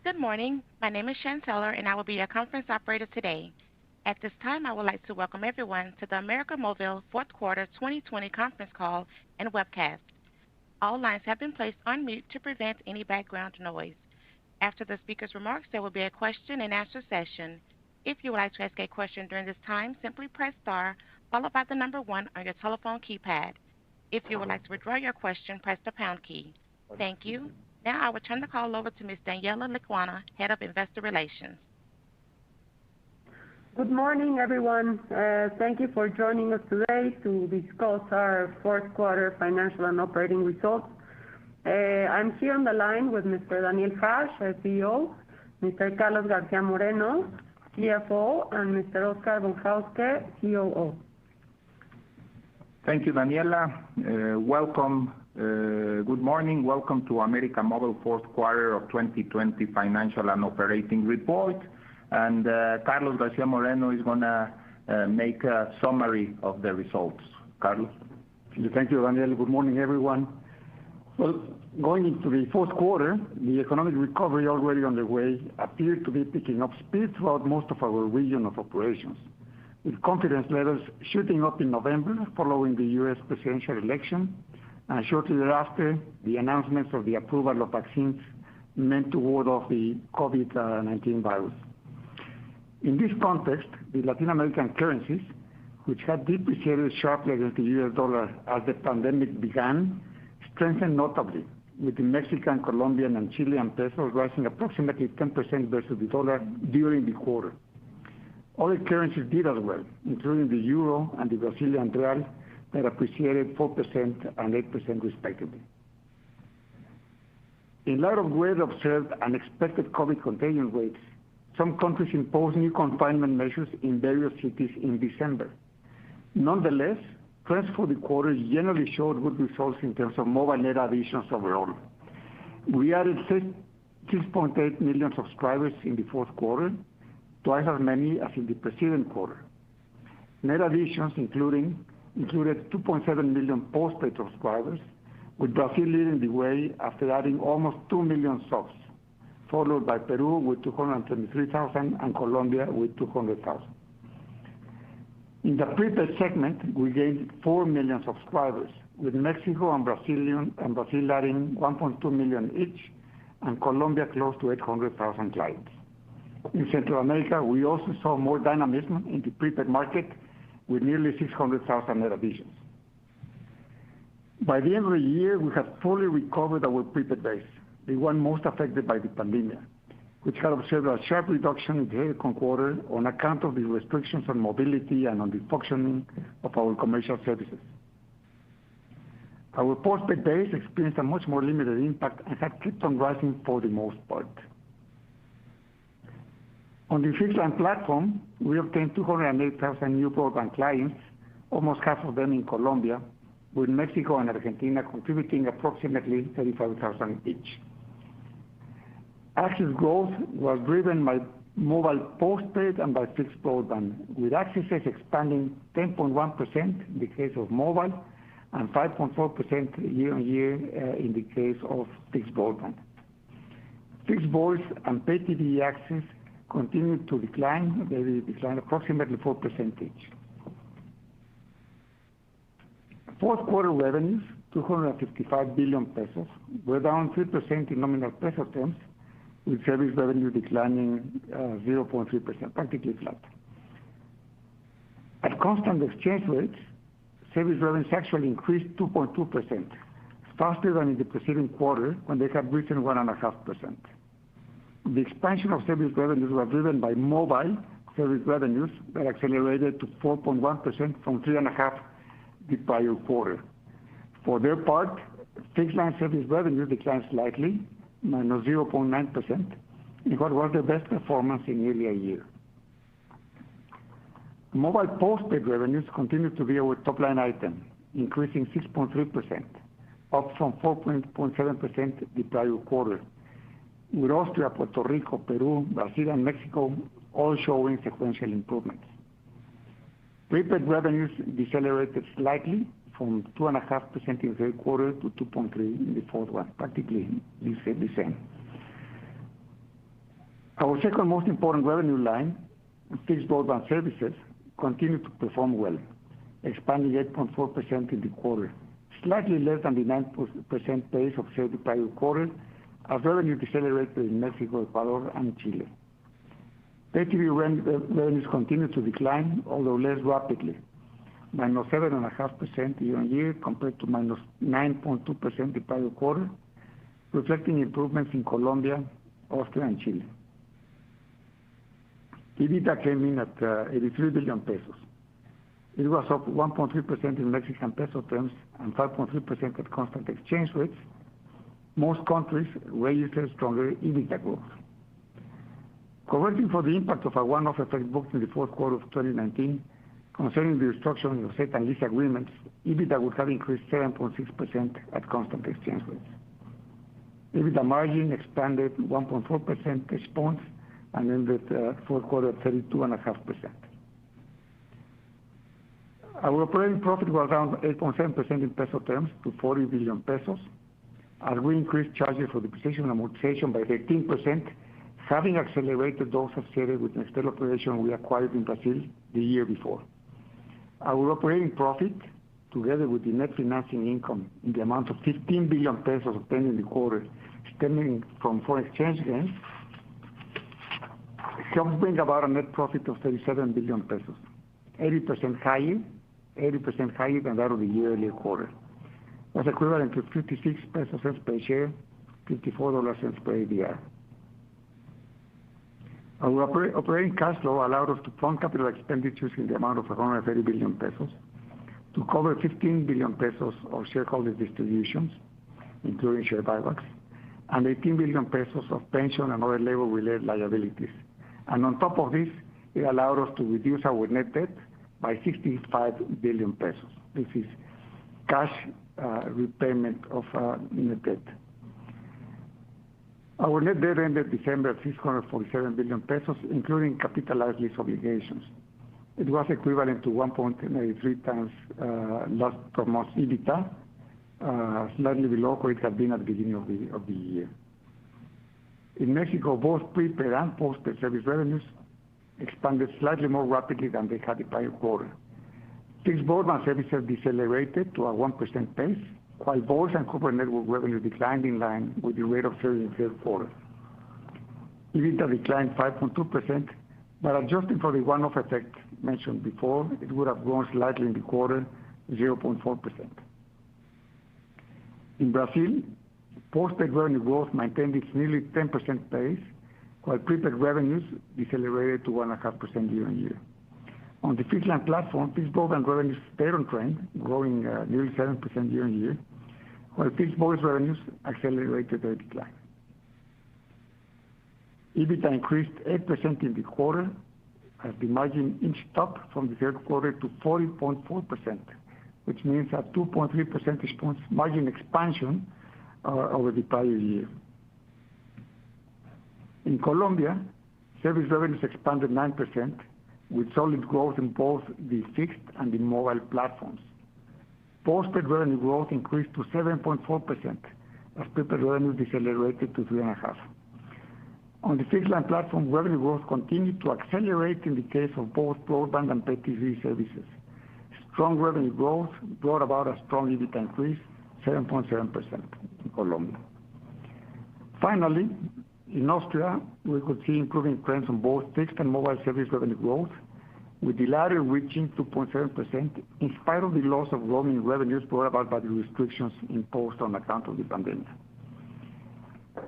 Good morning. My name is Chanteller, and I will be your conference operator today. At this time, I would like to welcome everyone to the América Móvil Fourth Quarter 2020 conference call and webcast. All lines have been placed on mute to prevent any background noise. After the speaker's remarks, there will be a question-and-answer session. If you would like to ask a question during this time, simply press star followed by the number 1 on your telephone keypad. If you would like to withdraw your question, press the pound key. Thank you. Now I will turn the call over to Ms. Daniela Lecuona, Head of Investor Relations. Good morning, everyone. Thank you for joining us today to discuss our fourth quarter financial and operating results. I'm here on the line with Mr. Daniel Hajj, our CEO, Mr. Carlos García Moreno, CFO, and Mr. Oscar Von Hauske, COO. Thank you, Daniela. Welcome. Good morning. Welcome to América Móvil fourth quarter of 2020 financial and operating report. And Carlos García Moreno is going to make a summary of the results. Carlos. Thank you, Daniel. Good morning, everyone. Well, going into the fourth quarter, the economic recovery already underway appeared to be picking up speed throughout most of our region of operations, with confidence levels shooting up in November following the U.S. presidential election, and shortly thereafter, the announcements of the approval of vaccines meant to ward off the COVID-19 virus. In this context, the Latin American currencies, which had depreciated sharply against the U.S. dollar as the pandemic began, strengthened notably, with the Mexican, Colombian, and Chilean pesos rising approximately 10% versus the dollar during the quarter. Other currencies did as well, including the euro and the Brazilian real, that appreciated 4% and 8% respectively. In light of well-observed and expected COVID contagion rates, some countries imposed new confinement measures in various cities in December. Nonetheless, trends for the quarter generally showed good results in terms of mobile net additions overall. We added 6.8 million subscribers in the fourth quarter, twice as many as in the preceding quarter. Net additions included 2.7 million postpaid subscribers, with Brazil leading the way after adding almost 2 million subs, followed by Peru with 223,000 and Colombia with 200,000. In the prepaid segment, we gained 4 million subscribers, with Mexico and Brazil adding 1.2 million each, and Colombia close to 800,000 clients. In Central America, we also saw more dynamism in the prepaid market, with nearly 600,000 net additions. By the end of the year, we had fully recovered our prepaid base, the one most affected by the pandemic, which had observed a sharp reduction in the second quarter on account of the restrictions on mobility and on the functioning of our commercial services. Our postpaid base experienced a much more limited impact and had kept on rising for the most part. On the fixed line platform, we obtained 208,000 new broadband clients, almost half of them in Colombia, with Mexico and Argentina contributing approximately 35,000 each. Access growth was driven by mobile postpaid and by fixed broadband, with accesses expanding 10.1% in the case of mobile and 5.4% year-on-year in the case of fixed broadband. Fixed voice and pay TV access continued to decline. They declined approximately 4% each. Fourth quarter revenues, 255 billion pesos, were down 3% in nominal peso terms, with service revenue declining 0.3%, practically flat. At constant exchange rates, service revenues actually increased 2.2%, faster than in the preceding quarter when they had risen 1.5%. The expansion of service revenues was driven by mobile service revenues that accelerated to 4.1% from 3.5% the prior quarter. For their part, fixed line service revenues declined slightly, minus 0.9%, in what was the best performance in nearly a year. Mobile postpaid revenues continued to be our top line item, increasing 6.3%, up from 4.7% the prior quarter, with Austria, Puerto Rico, Peru, Brazil, and Mexico all showing sequential improvements. Prepaid revenues decelerated slightly from 2.5% in the third quarter to 2.3% in the fourth one, practically the same. Our second most important revenue line, fixed broadband services, continued to perform well, expanding 8.4% in the quarter, slightly less than the 9% pace observed the prior quarter, as revenue decelerated in Mexico, Ecuador, and Chile. Pay TV revenues continued to decline, although less rapidly, minus 7.5% year-on-year compared to minus 9.2% the prior quarter, reflecting improvements in Colombia, Austria, and Chile. EBITDA came in at 83 billion pesos. It was up 1.3% in Mexican peso terms and 5.3% at constant exchange rates. Most countries registered stronger EBITDA growth. Correcting for the impact of a one-off effect booked in the fourth quarter of 2019 concerning the restructuring of state and lease agreements, EBITDA would have increased 7.6% at constant exchange rates. EBITDA margin expanded 1.4 percentage points and ended fourth quarter at 32.5%. Our operating profit was down 8.7% in peso terms to 40 billion pesos, as we increased charges for depreciation and amortization by 13%, having accelerated those associated with the Nextel operation we acquired in Brazil the year before. Our operating profit, together with the net financing income in the amount of 15 billion pesos obtained in the quarter, stemming from foreign exchange gains, helps bring about a net profit of 37 billion pesos, 80% higher than that of the year earlier quarter. Was equivalent to 56 pesos cents per share, $54 per ADR. Our operating cash flow allowed us to fund capital expenditures in the amount of 130 billion pesos, to cover 15 billion pesos of shareholder distributions, including share buybacks, and 18 billion pesos of pension and other labor-related liabilities. And on top of this, it allowed us to reduce our net debt by 65 billion pesos. This is cash repayment of net debt. Our net debt ended December at 647 billion pesos, including capitalized lease obligations. It was equivalent to 1.93 times last 12 months EBITDA, slightly below where it had been at the beginning of the year. In Mexico, both prepaid and postpaid service revenues expanded slightly more rapidly than they had the prior quarter. Fixed broadband services decelerated to a 1% pace, while voice and corporate network revenue declined in line with the rate observed in the third quarter. EBITDA declined 5.2%, but adjusting for the one-off effect mentioned before, it would have grown slightly in the quarter, 0.4%. In Brazil, postpaid revenue growth maintained its nearly 10% pace, while prepaid revenues decelerated to 1.5% year-on-year. On the fixed line platform, fixed broadband revenues stayed on trend, growing nearly 7% year-on-year, while fixed voice revenues accelerated their decline. EBITDA increased 8% in the quarter, as the margin inched up from the third quarter to 40.4%, which means a 2.3 percentage points margin expansion over the prior year. In Colombia, service revenues expanded 9%, with solid growth in both the fixed and the mobile platforms. Postpaid revenue growth increased to 7.4%, as prepaid revenues decelerated to 3.5%. On the fixed line platform, revenue growth continued to accelerate in the case of both broadband and pay TV services. Strong revenue growth brought about a strong EBITDA increase, 7.7% in Colombia. Finally, in Austria, we could see improving trends on both fixed and mobile service revenue growth, with the latter reaching 2.7% in spite of the loss of roaming revenues brought about by the restrictions imposed on account of the pandemic.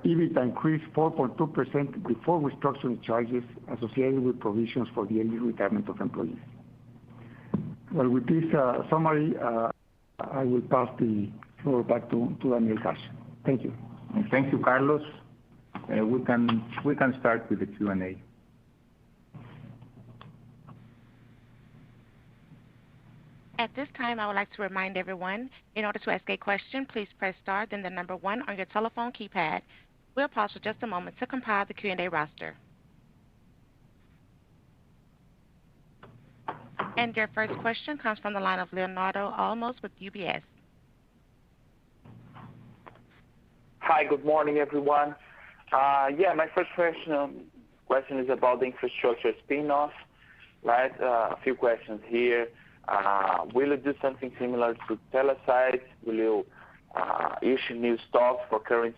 EBITDA increased 4.2% before restructuring charges associated with provisions for the early retirement of employees. Well, with this summary, I will pass the floor back to Daniel Hajj. Thank you. Thank you, Carlos. We can start with the Q&A. At this time, I would like to remind everyone, in order to ask a question, please press star, then the number 1 on your telephone keypad. We'll pause for just a moment to compile the Q&A roster. And your first question comes from the line of Leonardo Olmos with UBS. Hi, good morning, everyone. My first question question is about the infrastructure spin-off, right? A few questions here. Will you do something similar to Telesites? Will you issue new stocks for current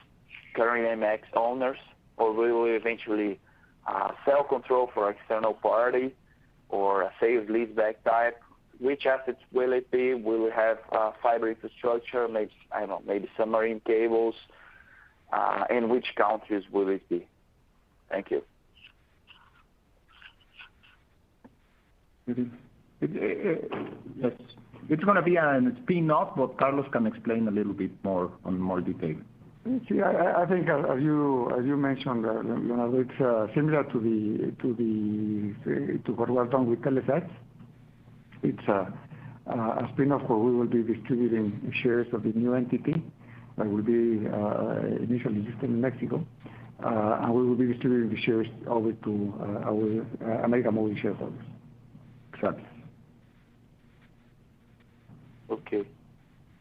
AMX owners, or will you eventually sell control for external party or a sales leaseback type? Which assets will it be? Will we have fiber infrastructure, maybe, I don't know, maybe submarine cables? In which countries will it be? Thank you. Yes. It's going to be a spin-off, but Carlos can explain a little bit more on more detail. See, I think as you mentioned, Leonardo, it's similar to what was done with Telesites. It's a spin-off where we will be distributing shares of the new entity that will be initially listed in Mexico, and we will be distributing the shares over to our America Movil shareholders. Exactly.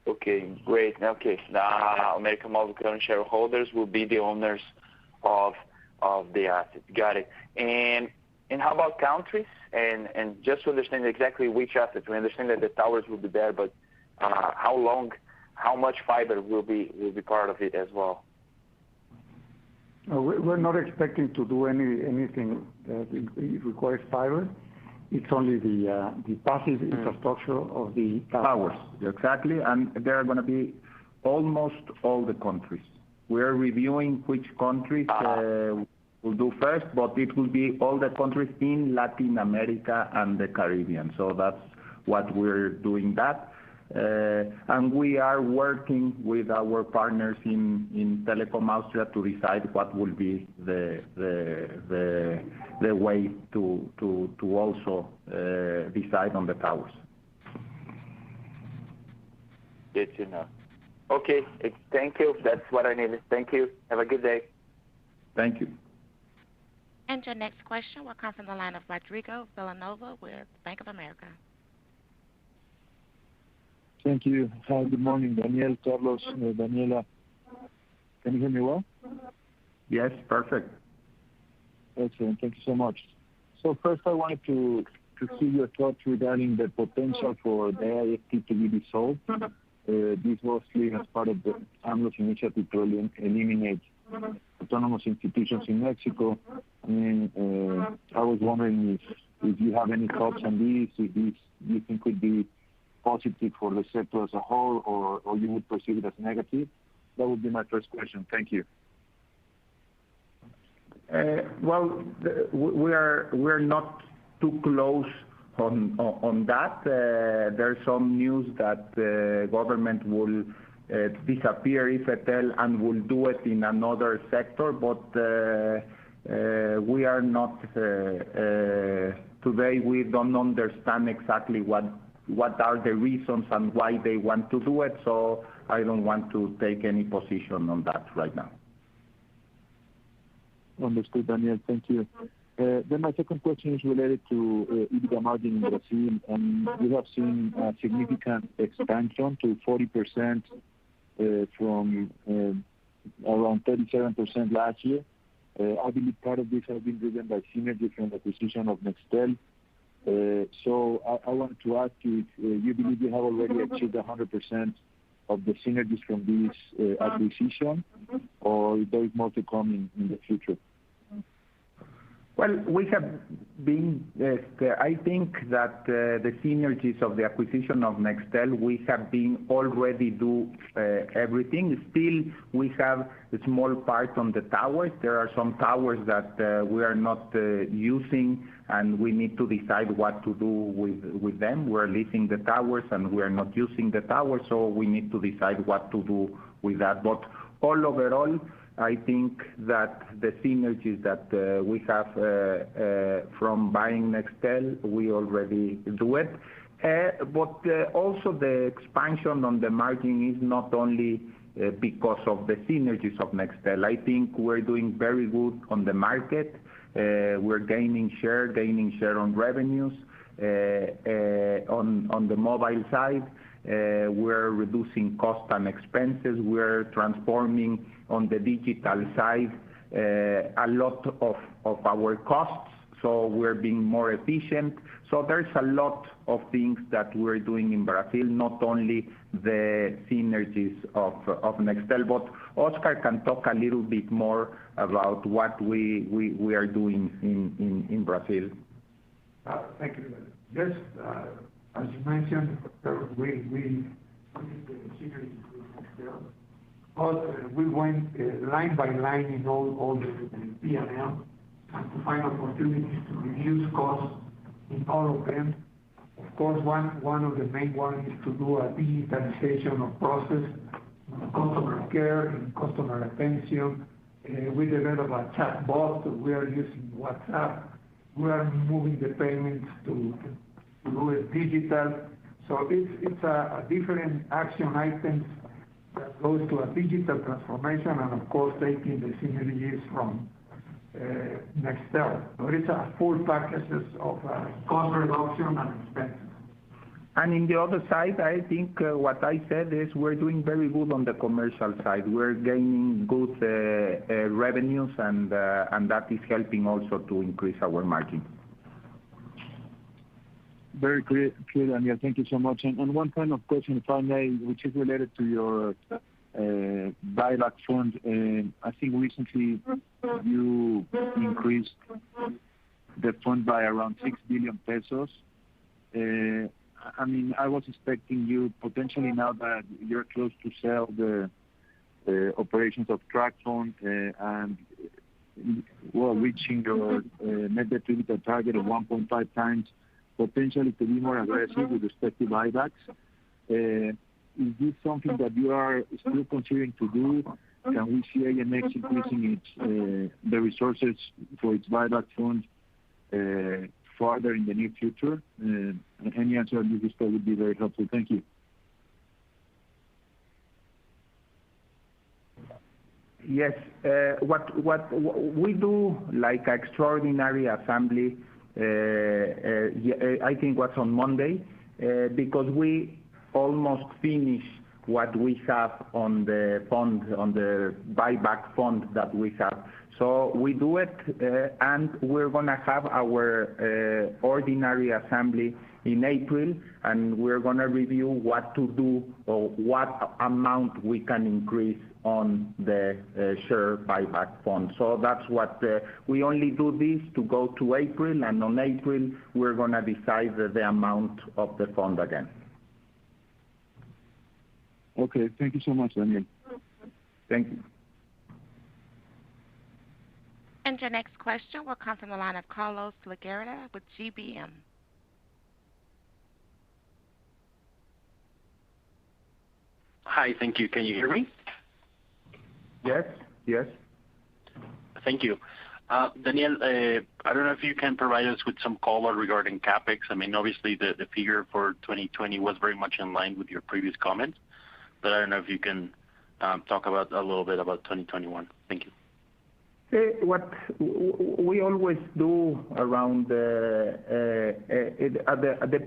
Okay, great. Okay, now America Movil current shareholders will be the owners of the assets. Got it. And how about countries? And just to understand exactly which assets, we understand that the towers will be there, but how much fiber will be part of it as well? We're not expecting to do anything that it requires fiber. It's only the passive infrastructure of the towers. Exactly, and there are going to be almost all the countries. We're reviewing which countries we'll do first, but it will be all the countries in Latin America and the Caribbean. So that's what we're doing that. And we are working with our partners in Telecom Austria to decide what will be the way to also decide on the towers. Good to know. Okay, thank you. That's what I needed. Thank you. Have a good day. Thank you. And your next question will come from the line of Rodrigo Villanova with Bank of America. Thank you. Hi, good morning, Daniel, Carlos, Daniela. Can you hear me well? Yes, perfect. Excellent. Thank you so much. So first, I wanted to see your thoughts regarding the potential for the IFT to be dissolved. This mostly as part of the AMLO's initiative to eliminate autonomous institutions in Mexico. I mean, I was wondering if you have any thoughts on this, if this you think could be positive for the sector as a whole, or you would perceive it as negative? That would be my first question. Thank you. Well, we're not too close on that. There's some news that the government will disappear IFETEL and will do it in another sector, but we are not today. We don't understand exactly what are the reasons and why they want to do it. So I don't want to take any position on that right now. Understood, Daniel. Thank you. Then my second question is related to EBITDA margin in Brazil, and we have seen a significant expansion to 40% from around 37% last year. I believe part of this has been driven by synergy from the acquisition of Nextel. So I wanted to ask you if you believe you have already achieved 100% of the synergies from this acquisition, or if there is more to come in the future. Well, we have been, I think that the synergies of the acquisition of Nextel, we have been already do everything. Still, we have a small part on the towers. There are some towers that we are not using, and we need to decide what to do with them. We're leasing the towers, and we are not using the towers, so we need to decide what to do with that. But all overall, I think that the synergies that we have from buying Nextel, we already do it. But also the expansion on the margin is not only because of the synergies of Nextel. I think we're doing very good on the market. We're gaining share on revenues. On the mobile side, we're reducing cost and expenses. We're transforming on the digital side a lot of our costs, so we're being more efficient. So there's a lot of things that we're doing in Brazil, not only the synergies of Nextel, but Oscar can talk a little bit more about what we are doing in Brazil. Thank you. Yes, as you mentioned, we did the synergies with Nextel. We went line by line in all the P&L and to find opportunities to reduce costs in all of them. Of course, one of the main ones is to do a digitalization of process, customer care and customer attention. We developed a chat bot. We are using WhatsApp. We are moving the payments to do it digital. So it's a different action items that goes to a digital transformation and of course taking the synergies from Nextel. But it's a full packages of cost reduction and expenses. And in the other side, I think what I said is we're doing very good on the commercial side. We're gaining good revenues, and that is helping also to increase our margin. Very clear, Daniel. Thank you so much. And one final question, if I may, which is related to your buyback fund. I think recently you increased the fund by around 6 billion pesos. I mean, I was expecting you potentially, now that you're close to sell the operations of TracFone and reaching your net debt to EBITDA target of 1.5 times, potentially to be more aggressive with respect to buybacks. Is this something that you are still considering to do? Can we see AMX increasing the resources for its buyback fund further in the near future? Any answer on this respect would be very helpful. Thank you. Yes, what we do, like extraordinary assembly, I think was on Monday, because we almost finished what we have on the fund, on the buyback fund that we have. So we do it, and we're going to have our ordinary assembly in April, and we're going to review what to do or what amount we can increase on the share buyback fund. So that's what we only do this to go to April, and on April we're going to decide the amount of the fund again. Okay, thank you so much, Daniel. Thank you. And your next question will come from the line of Carlos Legarreta with GBM. Hi, thank you. Can you hear me? Yes. Thank you. Daniel, I don't know if you can provide us with some color regarding CapEx. I mean, obviously the figure for 2020 was very much in line with your previous comments, but I don't know if you can talk about a little bit about 2021. Thank you. What we always do around the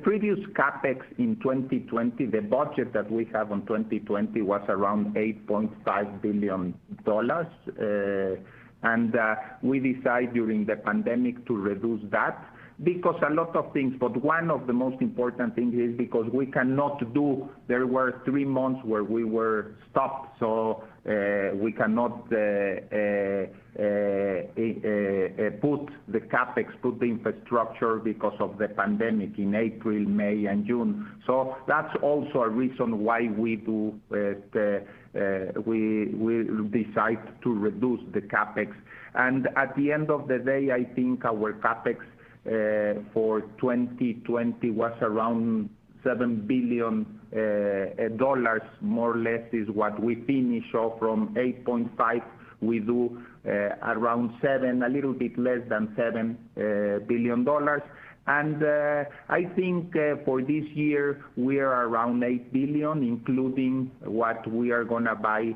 previous CapEx in 2020, the budget that we have on 2020 was around $8.5 billion. And we decided during the pandemic to reduce that because a lot of things, but one of the most important things is because we cannot do, there were 3 months where we were stopped, so we cannot put the CapEx, put the infrastructure because of the pandemic in April, May, and June. So that's also a reason why we do we decide to reduce the CapEx. And at the end of the day, I think our CapEx for 2020 was around $7 billion, more or less is what we finish. So from 8.5, we do around 7, a little bit less than $7 billion. And I think for this year, we are around 8 billion, including what we are going to buy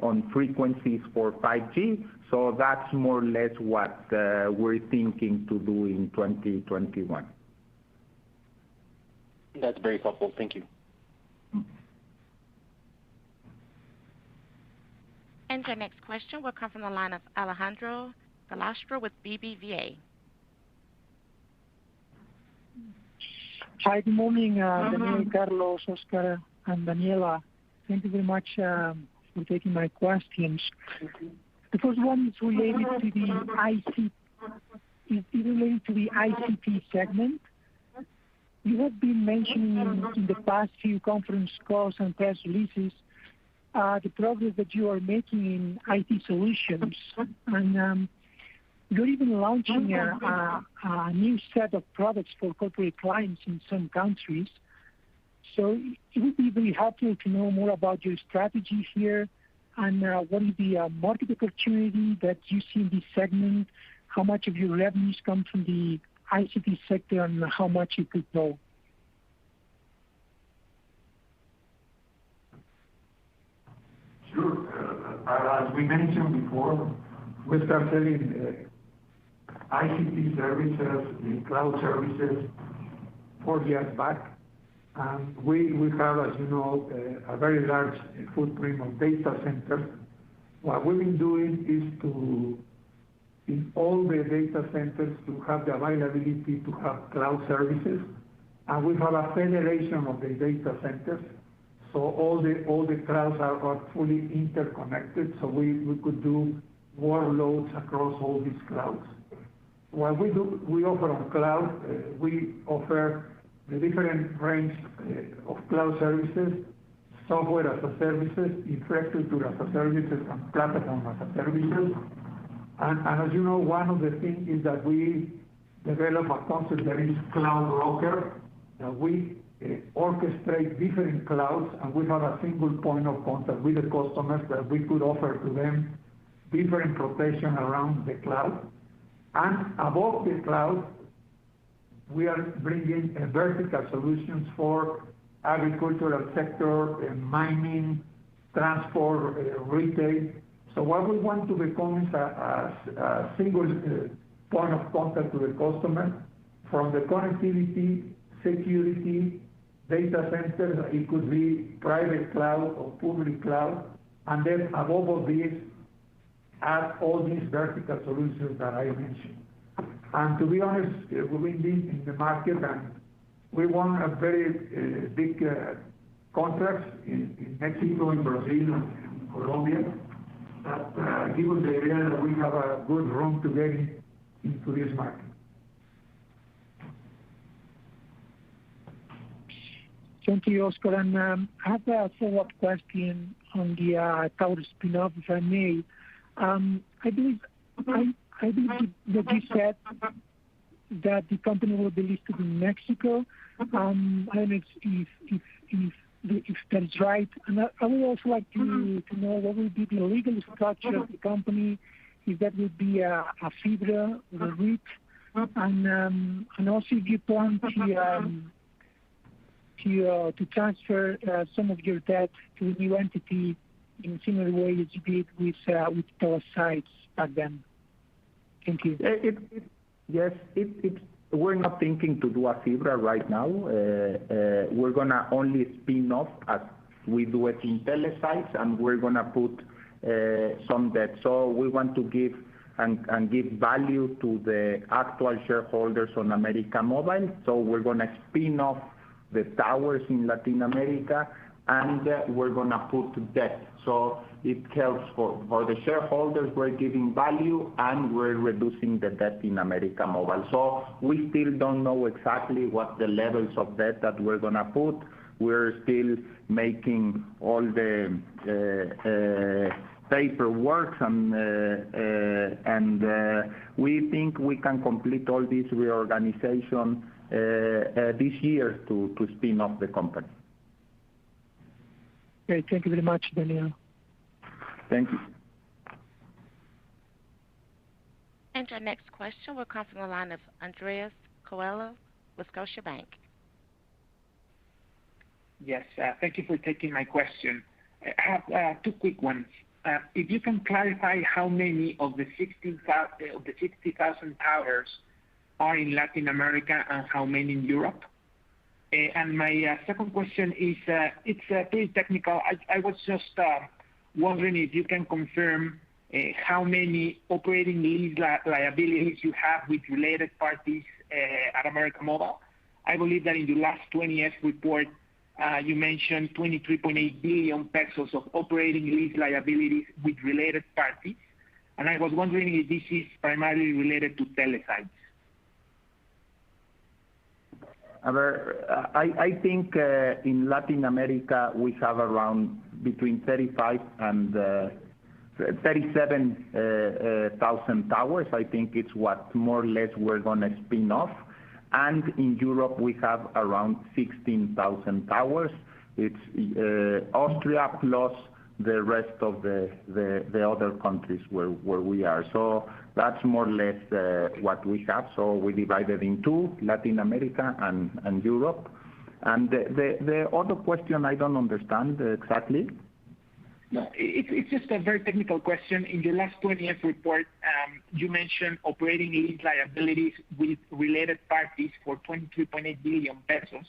on frequencies for 5G. So that's more or less what we're thinking to do in 2021. That's very helpful. Thank you. And your next question will come from the line of Alejandro Galastro with BBVA. Hi, good morning, Daniel, Carlos, Oscar, and Daniela. Thank you very much for taking my questions. The first one is related to the ICT segment. You have been mentioning in the past few conference calls and press releases the progress that you are making in IT solutions, and you're even launching a new set of products for corporate clients in some countries. So it would be very helpful to know more about your strategy here and what is the market opportunity that you see in this segment, how much of your revenues come from the ICT sector, and how much it could grow. Sure. As we mentioned before, we started selling ICT services, cloud services 4 years back. And we have, as you know, a very large footprint of data centers. What we've been doing is to, in all the data centers, to have the availability to have cloud services. And we have a federation of the data centers. So all the clouds are fully interconnected, so we could do workloads across all these clouds. What we do, we offer on cloud, we offer the different range of cloud services, software as a services, infrastructure as a services, and platform as a services. And as you know, one of the things is that we develop a concept that is cloud broker. We orchestrate different clouds, and we have a single point of contact with the customers that we could offer to them different protection around the cloud. And above the cloud, we are bringing vertical solutions for agricultural sector, mining, transport, retail. So what we want to become is a single point of contact to the customer from the connectivity, security, data centers. It could be private cloud or public cloud, and then above all these, add all these vertical solutions that I mentioned. And to be honest, we've been in the market, and we won a very big contracts in Mexico, in Brazil, and in Colombia. That give us the idea that we have a good room to get into this market. Thank you, Oscar. And I have a follow-up question on the Tower Spinoff, if I may. I believe that you said that the company will be listed in Mexico. I don't know if that is right. And I would also like to know what will be the legal structure of the company, if that would be a FIBRA or a REIT, and also if you plan to transfer some of your debt to a new entity in a similar way as you did with Telesites back then. Thank you. Yes, we're not thinking to do a FIBRA right now. We're going to only spin off as we do it in Telesites, and we're going to put some debt. So we want to give and give value to the actual shareholders on América Móvil. So we're going to spin off the towers in Latin America, and we're going to put debt. So it helps for the shareholders. We're giving value, and we're reducing the debt in América Móvil. So we still don't know exactly what the levels of debt that we're going to put. We're still making all the paperwork, and we think we can complete all this reorganization this year to spin off the company. Great. Thank you very much, Daniel. Thank you. And your next question will come from the line of Andres Coelho with Scotiabank. Yes, thank you for taking my question. I have two quick ones. If you can clarify how many of the 60,000 towers are in Latin America and how many in Europe? And my second question is, it's pretty technical. I was just wondering if you can confirm how many operating lease liabilities you have with related parties at América Móvil. I believe that in your last 20F report, you mentioned 23.8 billion pesos of operating lease liabilities with related parties, and I was wondering if this is primarily related to Telesites. I think in Latin America we have around between 35 and 37,000 towers. I think it's what more or less we're going to spin off. And in Europe we have around 16,000 towers. It's Austria plus the rest of the other countries where we are. So that's more or less what we have. So we divided in two, Latin America and Europe. And the other question I don't understand exactly. No, it's just a very technical question. In your last 20F report, you mentioned operating lease liabilities with related parties for 23.8 billion pesos.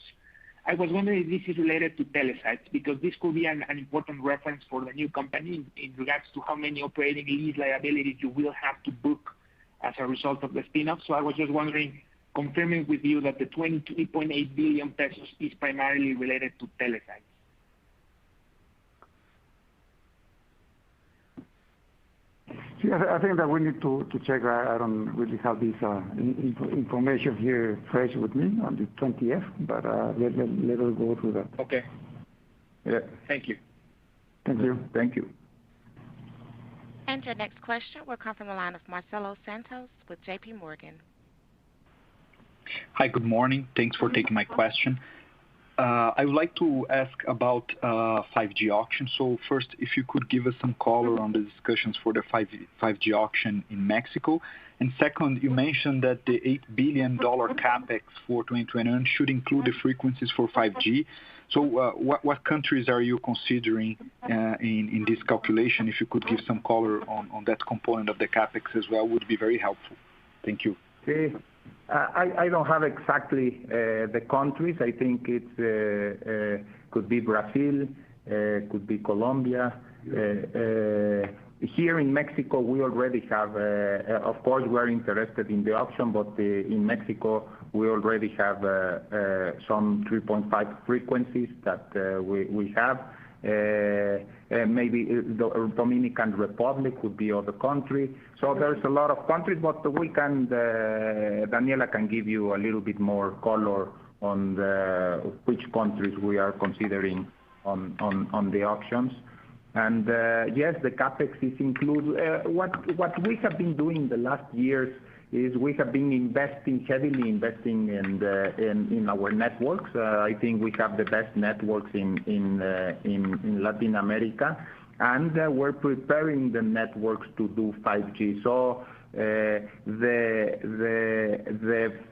I was wondering if this is related to Telesites, because this could be an important reference for the new company in regards to how many operating lease liabilities you will have to book as a result of the spin-off. So I was just wondering, confirming with you that the 23.8 billion pesos is primarily related to Telesites. Yeah, I think that we need to check. I don't really have this information here fresh with me on the 20F, but let us go through that. Okay. Yeah. Thank you. Thank you. Thank you. And your next question will come from the line of Marcelo Santos with JP Morgan. Hi, good morning. Thanks for taking my question. I would like to ask about 5G auction. So first, if you could give us some color on the discussions for the 5G auction in Mexico. And second, you mentioned that the $8 billion capex for 2021 should include the frequencies for 5G. So what countries are you considering in this calculation? If you could give some color on that component of the capex as well, would be very helpful. Thank you. Okay. I don't have exactly the countries. I think it could be Brazil, could be Colombia. Here in Mexico, we already have, of course, we're interested in the auction, but in Mexico, we already have some 3.5 frequencies that we have. Maybe the Dominican Republic could be other country. So there's a lot of countries, but we can, Daniela can give you a little bit more color on which countries we are considering on the auctions. And yes, the capex is included. What we have been doing the last years is we have been heavily investing in our networks. I think we have the best networks in Latin America, and we're preparing the networks to do 5G. So the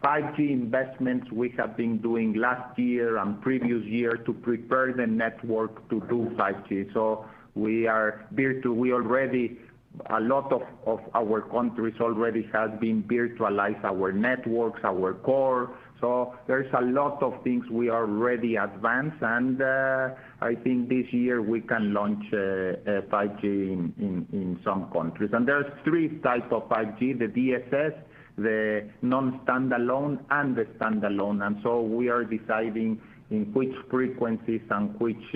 5G investments we have been doing last year and previous year to prepare the network to do 5G. So we already, a lot of our countries already has been virtualized our networks, our core. So there's a lot of things we are already advanced, and I think this year we can launch 5G in some countries. And there's three types of 5G: the DSS, the non-standalone, and the standalone. And so we are deciding in which frequencies and which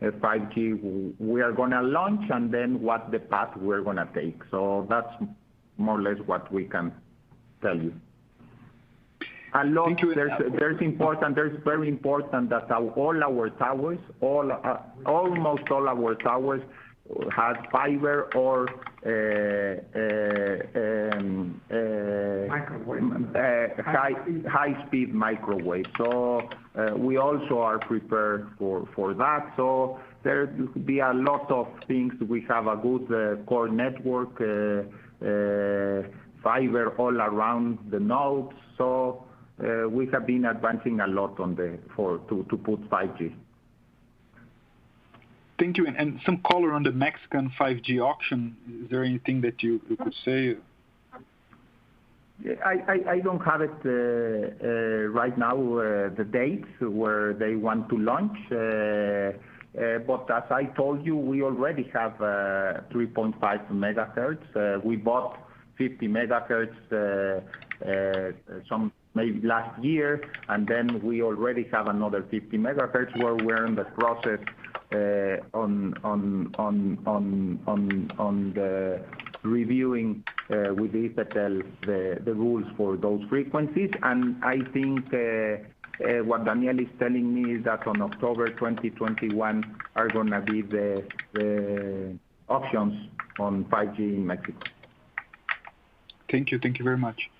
5G we are going to launch, and then what the path we're going to take. So that's more or less what we can tell you. A lot. Thank you. There's very important that all our towers, almost all our towers, has fiber or high-speed microwave. So we also are prepared for that. So there could be a lot of things. We have a good core network, fiber all around the nodes. So we have been advancing a lot to put 5G. Thank you. And some color on the Mexican 5G auction. Is there anything that you could say? I don't have it right now, the dates where they want to launch. But as I told you, we already have 3.5 megahertz. We bought 50 megahertz some maybe last year, and then we already have another 50 megahertz where we're in the process on the reviewing with IFETEL the rules for those frequencies. And I think what Daniel is telling me is that on October 2021 are going to be the options on 5G in Mexico. Thank you. Thank you very much.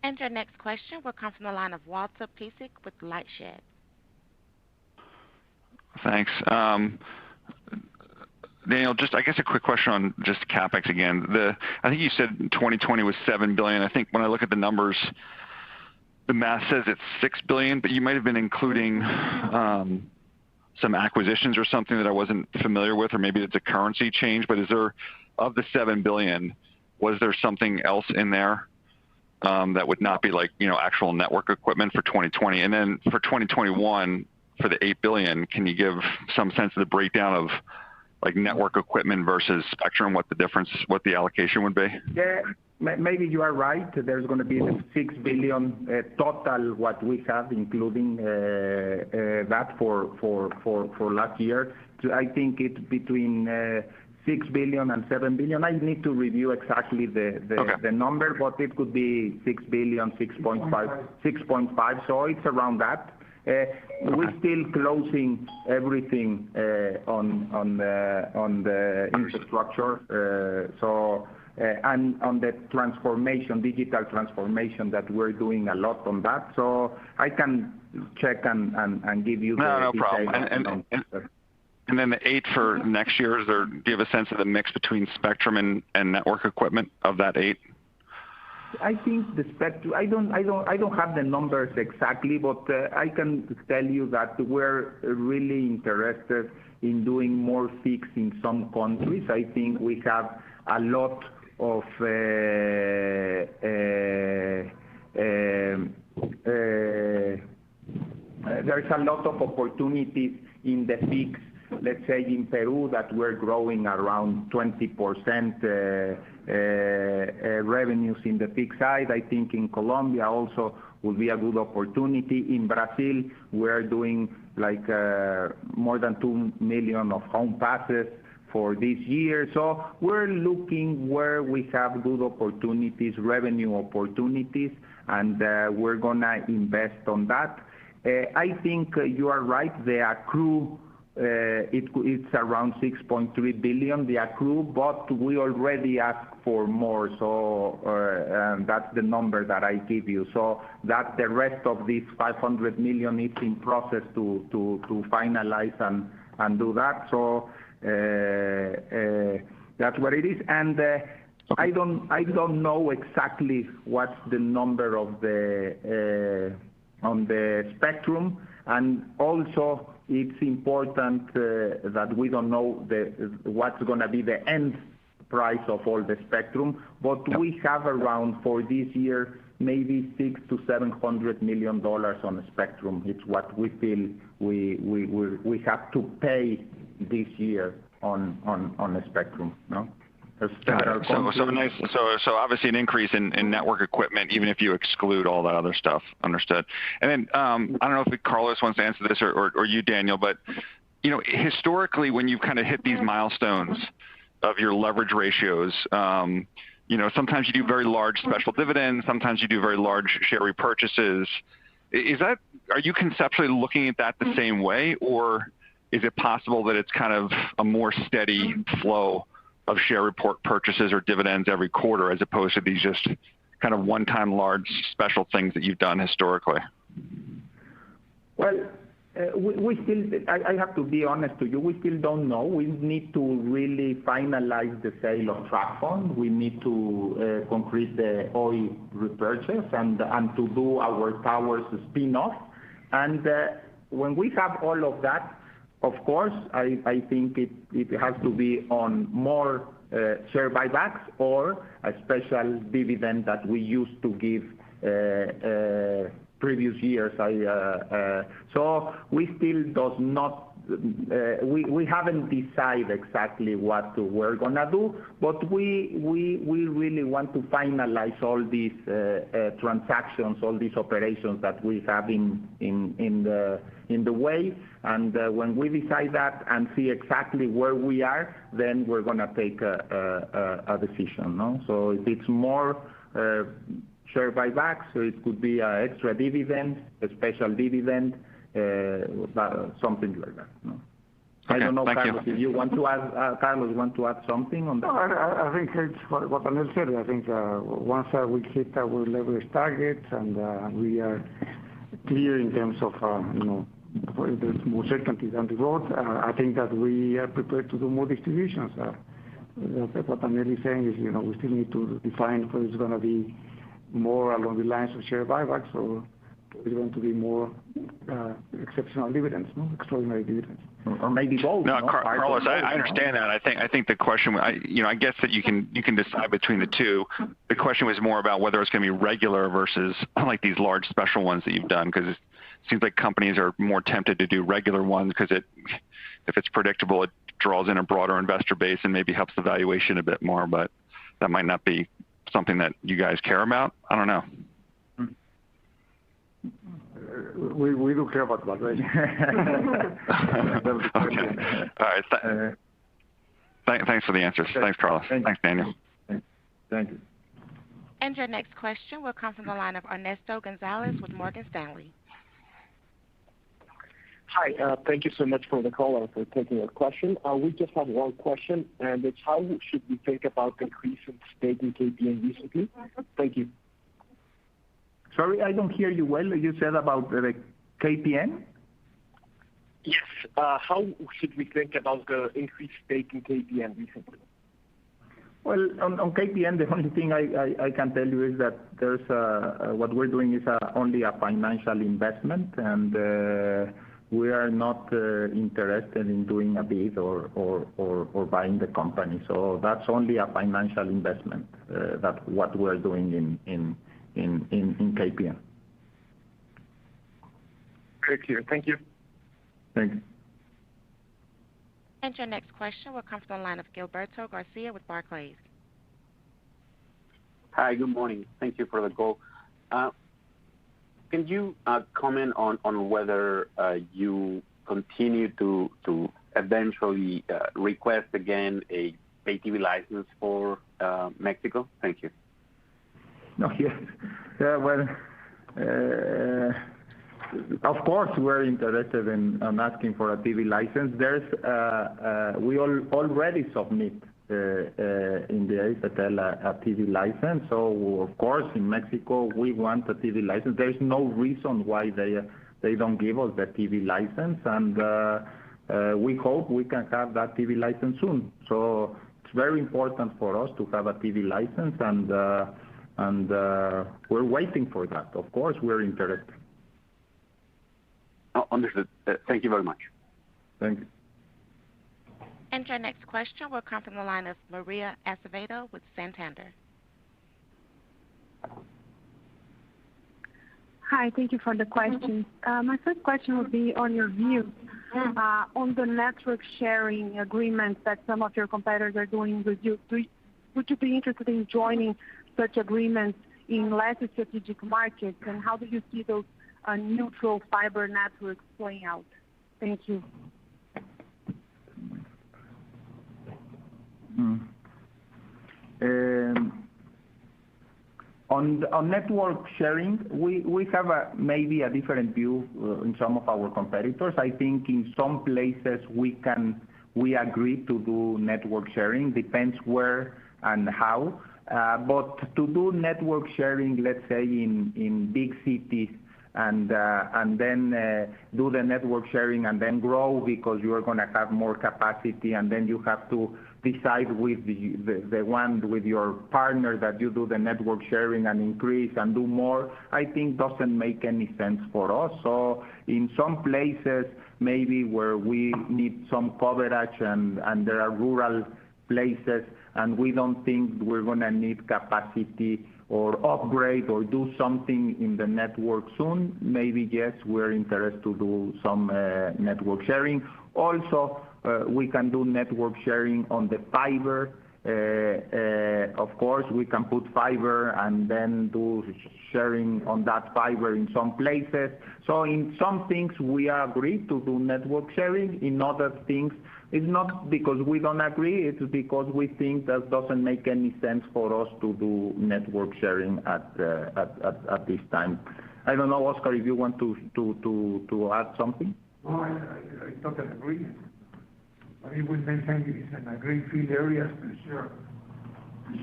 And your next question will come from the line of Walter Piecyk with LightShed. Thanks. Daniel, just I guess a quick question on just CapEx again. I think you said 2020 was $7 billion. I think when I look at the numbers, the math says it's $6 billion, but you might have been including some acquisitions or something that I wasn't familiar with, or maybe it's a currency change. But is there, of the $7 billion, was there something else in there that would not be like actual network equipment for 2020? And then for 2021, for the $8 billion, can you give some sense of the breakdown of like network equipment versus spectrum, what the allocation would be? Yeah, maybe you are right. There's going to be the $6 billion total what we have, including that for last year. So I think it's between 6 billion and 7 billion. I need to review exactly the number, but it could be 6 billion, 6.5. So it's around that. We're still closing everything on the infrastructure. And on the transformation, digital transformation, that we're doing a lot on that. So I can check and give you no details. problem. And then the 8 for next year, do you have a sense of the mix between spectrum and network equipment of that 8? I think the spectrum. I don't have the numbers exactly, but I can tell you that we're really interested in doing more fixed in some countries. I think we have a lot of there's a lot of opportunities in the fixed. Let's say in Peru that we're growing around 20% revenues in the fixed side. I think in Colombia also will be a good opportunity. In Brazil, we're doing like more than 2 million of home passes for this year. So we're looking where we have good opportunities, revenue opportunities, and we're going to invest on that. I think you are right. The accrue, it's around 6.3 billion, the accrue, but we already asked for more, so that's the number that I give you. So that the rest of this 500 million is in process to finalize and do that. So that's what it is. And I don't know exactly what's the number of the on the spectrum, and also it's important that we don't know what's going to be the end price of all the spectrum, but we have around for this year maybe $600 to $700 million on the spectrum. It's what we feel we have to pay this year on the spectrum. No. So obviously an increase in network equipment, even if you exclude all that other stuff. Understood. And then I don't know if Carlos wants to answer this or you, Daniel, but historically when you kind of hit these milestones of your leverage ratios, sometimes you do very large special dividends, sometimes you do very large share repurchases. Are you conceptually looking at that the same way, or is it possible that it's kind of a more steady flow of share purchases or dividends every quarter, as opposed to these just kind of one-time large special things that you've done historically? Well, we still, I have to be honest to you, we still don't know. We need to really finalize the sale of TracFone. We need to complete the oil repurchase and to do our towers spin-off. And when we have all of that, of course, I think it has to be on more share buybacks or a special dividend that we used to give previous years. So we still does not. We haven't decided exactly what we're gonna do, but we really want to finalize all these transactions, all these operations that we have in the way. And when we decide that and see exactly where we are, then we're gonna take a decision. No, so if it's more share buybacks, so it could be an extra dividend, a special dividend. Something like that. No? Okay, I don't know, you. Carlos, if you want to add, Carlos, want to add something on that? No, I think it's what Daniel said. I think once we hit our leverage targets and we are clear in terms of, if there's more certainty down the road, I think that we are prepared to do more distributions. What Daniel is saying is, we still need to define whether it's going to be more along the lines of share buybacks or it's going to be more exceptional dividends, extraordinary dividends, or maybe both. No, Carlos, I understand that. I think the question, I guess that you can decide between the two. The question was more about whether it's going to be regular versus like these large special ones that you've done, because it seems like companies are more tempted to do regular ones because if it's predictable, it draws in a broader investor base and maybe helps the valuation a bit more. But that might not be something that you guys care about. I don't know. We do care about valuation. Okay. All right. Thanks for the answers. Thanks, Carlos. Thanks, Daniel. Thank you. And your next question will come from the line of Ernesto Gonzalez with Morgan Stanley. Hi, thank you so much for the call and for taking our question. We just have one question, and it's how should we think about the increase in stake in KPN recently? Thank you. Sorry, I don't hear you well. You said about the KPN? Yes. How should we think about the increased stake in KPN recently? Well, on KPN, the only thing I can tell you is that there's what we're doing is only a financial investment, and we are not interested in doing a bid or buying the company. So that's only a financial investment. That's what we're doing in KPN. Very clear. Thank you. Thank you. And your next question will come from the line of Gilberto Garcia with Barclays. Hi, good morning. Thank you for the call. Can you comment on whether you continue to eventually request again a pay TV license for Mexico? Thank you. No, yes. Yeah, well, of course we're interested in asking for a TV license. We already submit in the AFTL a TV license. So of course in Mexico we want a TV license. There's no reason why they don't give us the TV license, and we hope we can have that TV license soon. So it's very important for us to have a TV license, and we're waiting for that. Of course we're interested. Oh, understood. Thank you very much. Thank you. And your next question will come from the line of Maria Acevedo with Santander. Hi, thank you for the question. My first question would be on your view on the network sharing agreements that some of your competitors are doing with you. Would you be interested in joining such agreements in less strategic markets, and how do you see those neutral fiber networks playing out? Thank you. On network sharing, we have maybe a different view in some of our competitors. I think in some places we agree to do network sharing, depends where and how. But to do network sharing, let's say in big cities, and then do the network sharing and then grow because you are going to have more capacity, and then you have to decide with the one with your partner that you do the network sharing and increase and do more, I think doesn't make any sense for us. So in some places maybe where we need some coverage and there are rural places, and we don't think we're going to need capacity or upgrade or do something in the network soon. Maybe, yes, we're interested to do some network sharing. Also, we can do network sharing on the fiber. Of course, we can put fiber and then do sharing on that fiber in some places. So in some things, we agree to do network sharing. In other things, it's not because we don't agree, it's because we think that doesn't make any sense for us to do network sharing at this time. I don't know, Oscar, if you want to add something? No, I totally agree. But if we mentioned it's in a greenfield areas to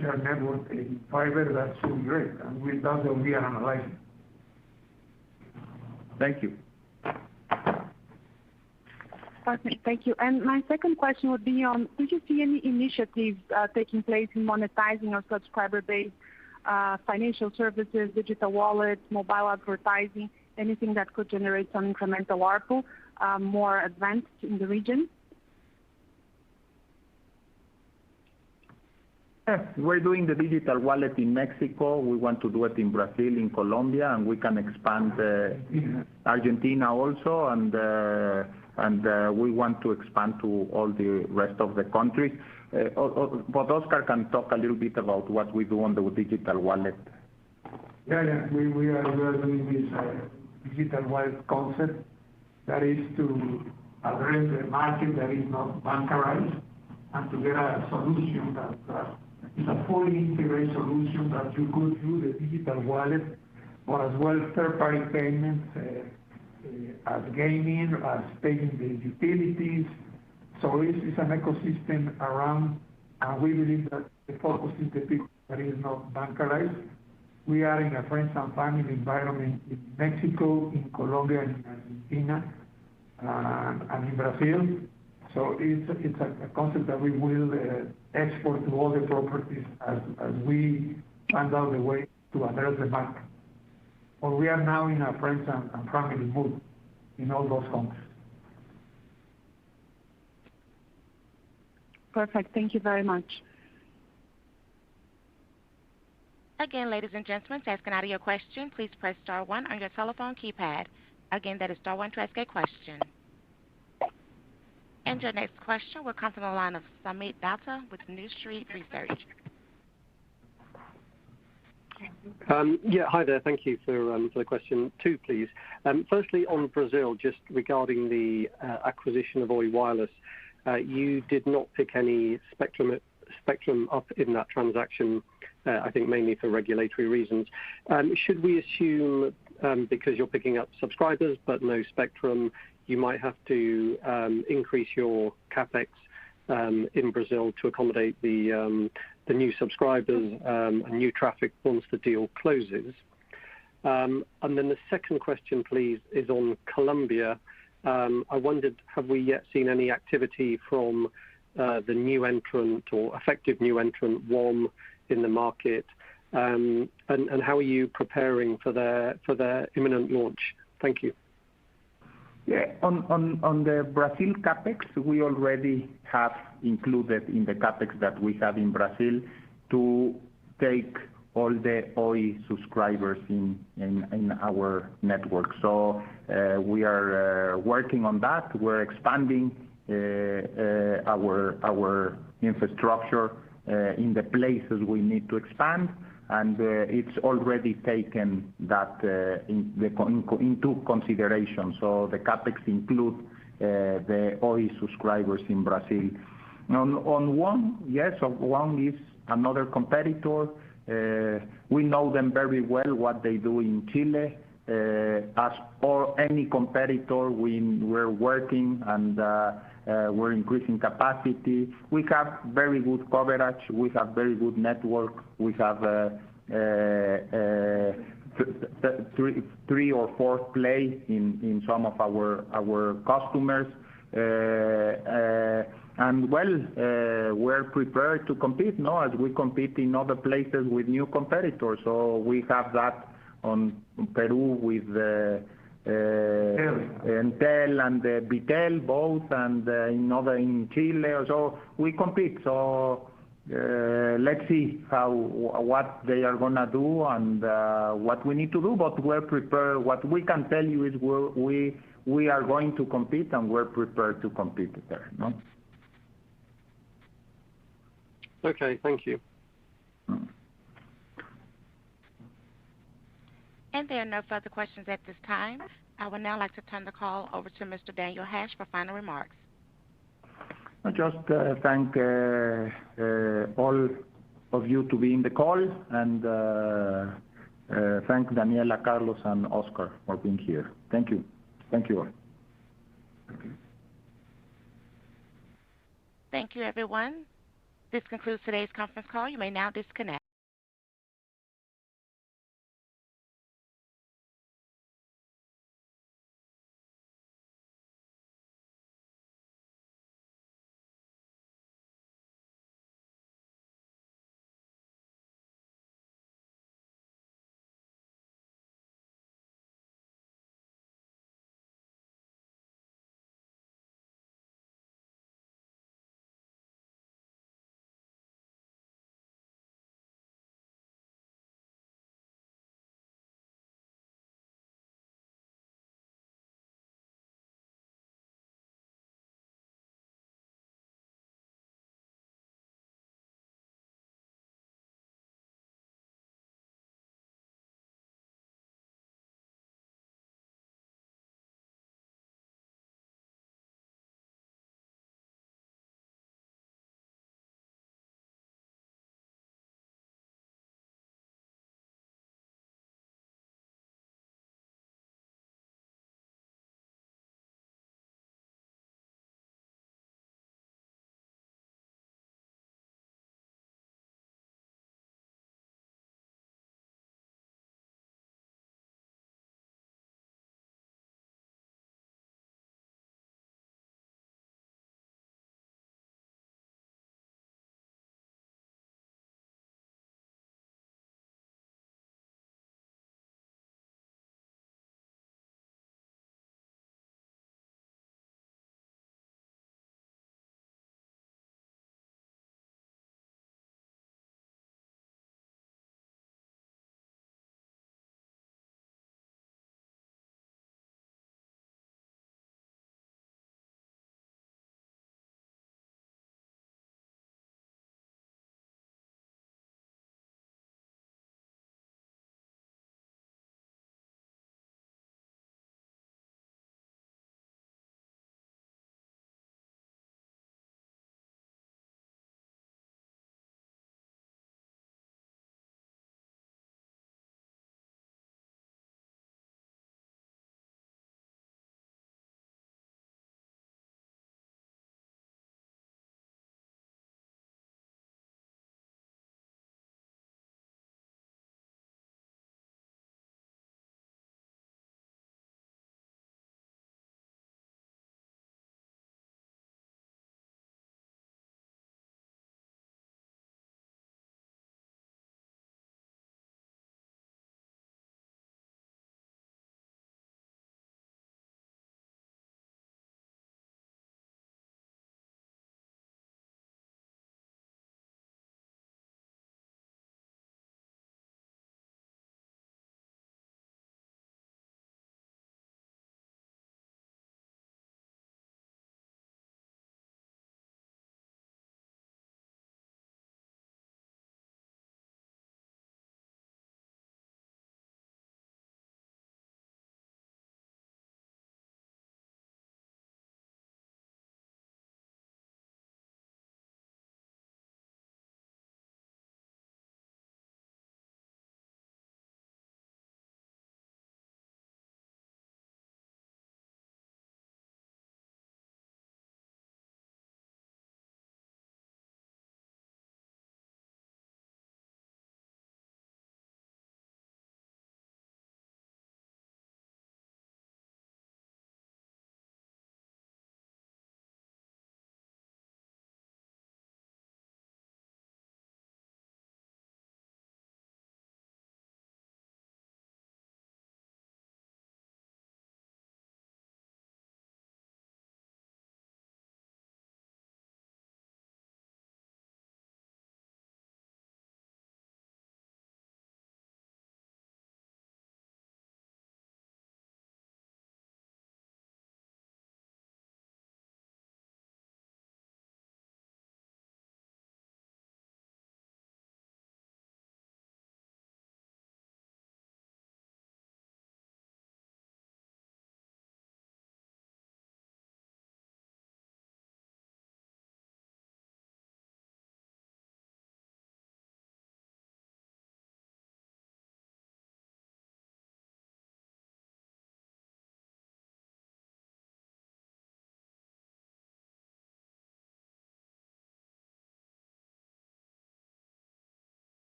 share network in fiber, that's so great, and that's what we are analyzing. Thank you. Perfect, thank you. And my second question would be on, did you see any initiatives taking place in monetizing your subscriber base, financial services, digital wallets, mobile advertising, anything that could generate some incremental ARPU, more advanced in the region? Yes, we're doing the digital wallet in Mexico. We want to do it in Brazil, in Colombia, and we can expand Argentina also, and we want to expand to all the rest of the countries. But Oscar can talk a little bit about what we do on the digital wallet. Yeah, we are doing this digital wallet concept that is to address the market that is not bankarized and to get a solution that is a fully integrated solution that you could do the digital wallet, but as well third-party payments, as gaming, as paying the utilities. So it's an ecosystem around, and we believe that the focus is the people that is not bankarized. We are in a friends and family environment in Mexico, in Colombia, and in Argentina, and in Brazil. So it's a concept that we will export to all the properties as we find out the way to address the market. But we are now in a friends and family mood in all those countries. Perfect. Thank you very much. Again, ladies and gentlemen, to ask an audio question, please press star 1 on your telephone keypad. Again, that is star 1 to ask a question. And your next question will come from the line of Samit Datta with New Street Research. Yeah, hi there. Thank you for the question. 2, please. Firstly, on Brazil, just regarding the acquisition of Oi Wireless, you did not pick any spectrum up in that transaction, I think mainly for regulatory reasons. Should we assume, because you're picking up subscribers but no spectrum, you might have to increase your capex in Brazil to accommodate the new subscribers and new traffic once the deal closes? And then the second question, please, is on Colombia. I wondered, have we yet seen any activity from the new entrant or effective new entrant, WOM, in the market? And how are you preparing for their imminent launch? Thank you. Yeah, on the Brazil capex, we already have included in the capex that we have in Brazil to take all the Oi subscribers in our network. So we are working on that. We're expanding our infrastructure in the places we need to expand, and it's already taken that into consideration. So the capex include the Oi subscribers in Brazil. On WOM, yes, WOM is another competitor. We know them very well, what they do in Chile. As for any competitor, we're working and we're increasing capacity. We have very good coverage. We have very good network. We have 3 or 4 play in some of our customers. And well, we're prepared to compete, as we compete in other places with new competitors. So we have that on Peru with Entel and Vitel both, and in Chile. So we compete. So let's see what they are gonna do and what we need to do. But we're prepared. What we can tell you is we are going to compete, and we're prepared to compete there. No? Okay, thank you. And there are no further questions at this time. I would now like to turn the call over to Mr. Daniel Hajj for final remarks. I just thank all of you to be in the call, and thank Daniela, Carlos, and Oscar for being here. Thank you. Thank you all. Thank you, everyone. This concludes today's conference call. You may now disconnect.